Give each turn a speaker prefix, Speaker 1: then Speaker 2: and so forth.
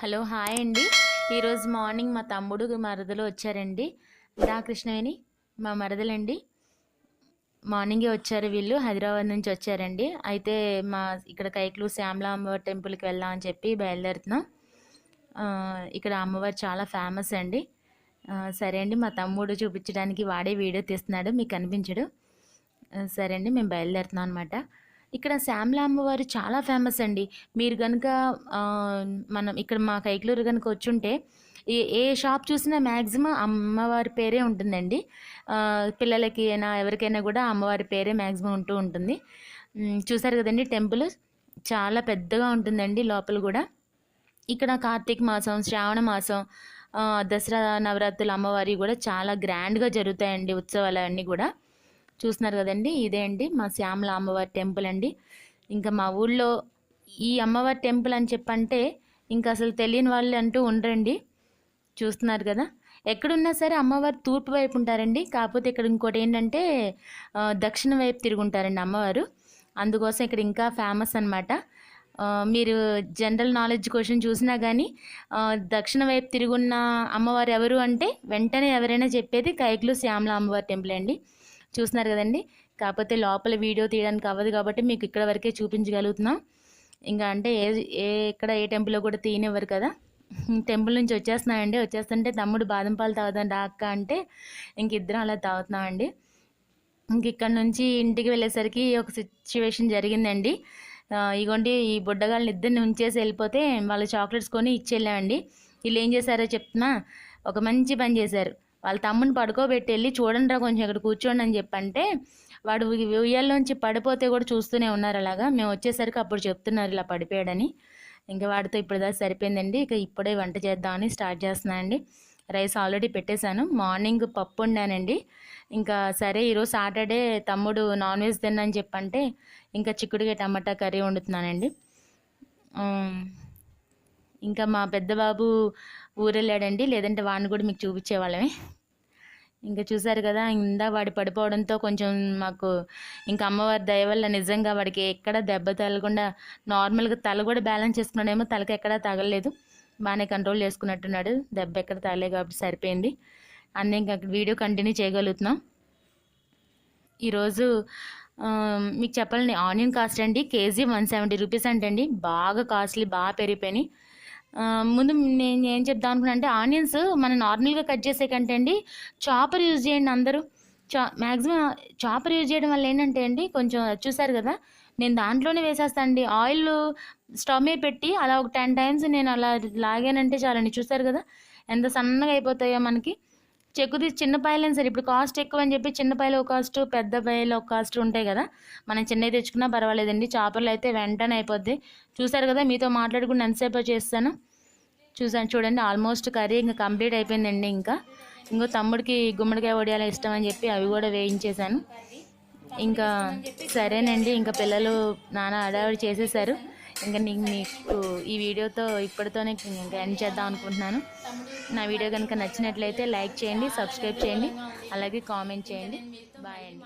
Speaker 1: Hello hi అండి. ఈరోజు morning మా తమ్ముడు మరదలు వచ్చారండి. కృష్ణవేణి మా మరదలండి. మార్నింగే వచ్చారు, వీళ్ళు హైదరాబాద్ నుంచి వచ్చారండి. అయితే మా ఇక్కడ కైక్లూరు శ్యామల అమ్మవారి టెంపుల్కి వెళ్దామని చెప్పి బయలుదేరుతున్నాం. ఇక్కడ అమ్మవారు చాలా ఫేమస్ అండి. సరే అండి, మా తమ్ముడు చూపించడానికి వాడే వీడియో తీస్తున్నాడు, మీకు కనిపించడు. సరే అండి, మేము బయలుదేరుతున్నాం అనమాట. ఇక్కడ శ్యామల అమ్మవారు చాలా ఫేమస్ అండి. మీరు కనుక మనం ఇక్కడ మా కైక్లూరు కనుక వచ్చుంటే ఏ షాప్ చూసినా మ్యాక్సిమం అమ్మవారి పేరే ఉంటుందండి. పిల్లలకి అయినా ఎవరికైనా కూడా అమ్మవారి పేరే మ్యాక్సిమం ఉంటూ ఉంటుంది. చూసారు కదండి, టెంపుల్ చాలా పెద్దగా ఉంటుందండి లోపల కూడా. ఇక్కడ కార్తీక మాసం, శ్రావణ మాసం, దసరా నవరాత్రులు అమ్మవారి కూడా చాలా గ్రాండ్గా జరుగుతాయండి ఉత్సవాలు అన్నీ కూడా. చూస్తున్నారు కదండి, ఇదే అండి మా శ్యామల అమ్మవారి టెంపుల్ అండి. ఇంకా మా ఊళ్ళో ఈ అమ్మవారి టెంపుల్ అని చెప్పంటే ఇంకా అసలు తెలియని వాళ్ళు అంటూ ఉండరండి. చూస్తున్నారు కదా, ఎక్కడున్నా సరే అమ్మవారు తూర్పు వైపు ఉంటారండి. కాకపోతే ఇక్కడ ఇంకోటి ఏంటంటే దక్షిణ వైపు తిరుగుంటారండి అమ్మవారు. అందుకోసం ఇక్కడ ఇంకా ఫేమస్ అనమాట. మీరు జనరల్ నాలెడ్జ్ క్వశ్చన్ చూసినా కానీ దక్షిణ వైపు తిరుగున్న అమ్మవారు ఎవరు అంటే వెంటనే ఎవరైనా చెప్పేది కైక్లూరు శ్యామల అమ్మవారి టెంపుల్ అండి. చూస్తున్నారు కదండి, కాకపోతే లోపల వీడియో తీయడానికి అవ్వదు కాబట్టి మీకు ఇక్కడ వరకే చూపించగలుగుతున్నాం. ఇంకా అంటే ఎక్కడ ఏ టెంపుల్లో కూడా తీయనివ్వరు కదా. టెంపుల్ నుంచి వచ్చేస్తున్నామండి. వచ్చేస్తుంటే తమ్ముడు బాదం పాలు తాగుతాను రా అక్క అంటే ఇంక ఇద్దరం అలా తాగుతున్నామండి. ఇంక ఇక్కడ నుంచి ఇంటికి వెళ్ళేసరికి ఒక సిచ్యువేషన్ జరిగిందండి. ఇగోండి, ఈ బుడ్డగాళ్ళని ఇద్దరిని ఉంచేసి వెళ్ళిపోతే వాళ్ళు చాక్లెట్స్ కొని ఇచ్చేళ్ళామండి. వీళ్ళు ఏం చేశారో చెప్తున్నా, ఒక మంచి పని చేశారు. వాళ్ళ తమ్ముని పడుకోబెట్టి వెళ్ళి చూడండి రా కొంచెం ఇక్కడ కూర్చోండి అని చెప్పంటే వాడు ఉయ్యాల్లోంచి పడిపోతే కూడా చూస్తూనే ఉన్నారు. అలాగా మేము వచ్చేసరికి అప్పుడు చెప్తున్నారు ఇలా పడిపోయాడని. ఇంకా వాడితో ఇప్పుడు దాకా సరిపోయిందండి. ఇక ఇప్పుడే వంట చేద్దామని స్టార్ట్ చేస్తున్నానండి. రైస్ ఆల్రెడీ పెట్టేశాను. మార్నింగ్ పప్పు వండానండి. ఇంకా సరే ఈరోజు సాటర్డే తమ్ముడు నాన్ వెజ్ తిన్నని చెప్పంటే ఇంకా చిక్కుడుకాయ టమాటా కర్రీ వండుతున్నానండి. ఇంకా మా పెద్ద బాబు ఊరెళ్ళాడండి, లేదంటే వాడిని కూడా మీకు చూపించేవాళ్ళమే. ఇంకా చూసారు కదా, వాడి పడిపోవడంతో కొంచెం మాకు ఇంకా అమ్మవారి దయ వల్ల నిజంగా వాడికి ఎక్కడ దెబ్బ తగలకుండా నార్మల్గా తల కూడా బ్యాలెన్స్ చేసుకున్నాడేమో, తలకి ఎక్కడా తగలలేదు, బాగానే కంట్రోల్ చేసుకున్నట్టున్నాడు. దెబ్బ ఎక్కడ తగలేదు కాబట్టి సరిపోయింది. అన్నీ ఇంకా వీడియో కంటిన్యూ చేయగలుగుతున్నాం. ఈరోజు మీకు చెప్పాలని ఆనియన్ కాస్ట్ అండి కేజీ 170 రూపీస్ అంటండి. బాగా కాస్ట్లీ, బాగా పెరిగిపోయినాయి. ముందు నేను ఏం చెప్దాం అనుకున్నా అంటే ఆనియన్స్ మనం నార్మల్గా కట్ చేసే కంటే అండి చాపర్ యూజ్ చేయండి అందరూ. మ్యాక్సిమం చాపర్ యూజ్ చేయడం వల్ల ఏంటంటే అండి కొంచెం చూసారు కదా, నేను దాంట్లోనే వేసేస్తాను అండి. ఆయిల్ స్టవ్ మీద పెట్టి అలా ఒక 10 టైమ్స్ నేను అలా లాగానంటే చాలండి. చూసారు కదా ఎంత సన్నగా అయిపోతాయో మనకి. చెక్కు తీసి చిన్న పాయలైనా సరే, ఇప్పుడు కాస్ట్ ఎక్కువ అని చెప్పి చిన్న పాయలు ఒక కాస్ట్, పెద్ద పాయలు ఒక కాస్ట్ ఉంటాయి కదా. మనం చిన్నవి తెచ్చుకున్నా పర్వాలేదండి, చాపర్లు అయితే వెంటనే అయిపోద్ది. చూసారు కదా, మీతో మాట్లాడుకుని ఎంతసేపు చేస్తాను చూడండి. ఆల్మోస్ట్ కర్రీ ఇంకా కంప్లీట్ అయిపోయిందండి. ఇంకో తమ్ముడికి గుమ్మడికాయ వడియాల ఇష్టం అని చెప్పి అవి కూడా వేయించేశాను. ఇంకా సరేనండి, ఇంకా పిల్లలు నాన్న అడావిడి చేసేసారు. ఇంకా మీకు ఈ వీడియోతో ఇప్పటితోనే ఇంకా ఎండ్ చేద్దాం అనుకుంటున్నాను. నా వీడియో కనుక నచ్చినట్లయితే లైక్ చేయండి, సబ్స్క్రైబ్ చేయండి, అలాగే కామెంట్ చేయండి. బాయ్ అండి.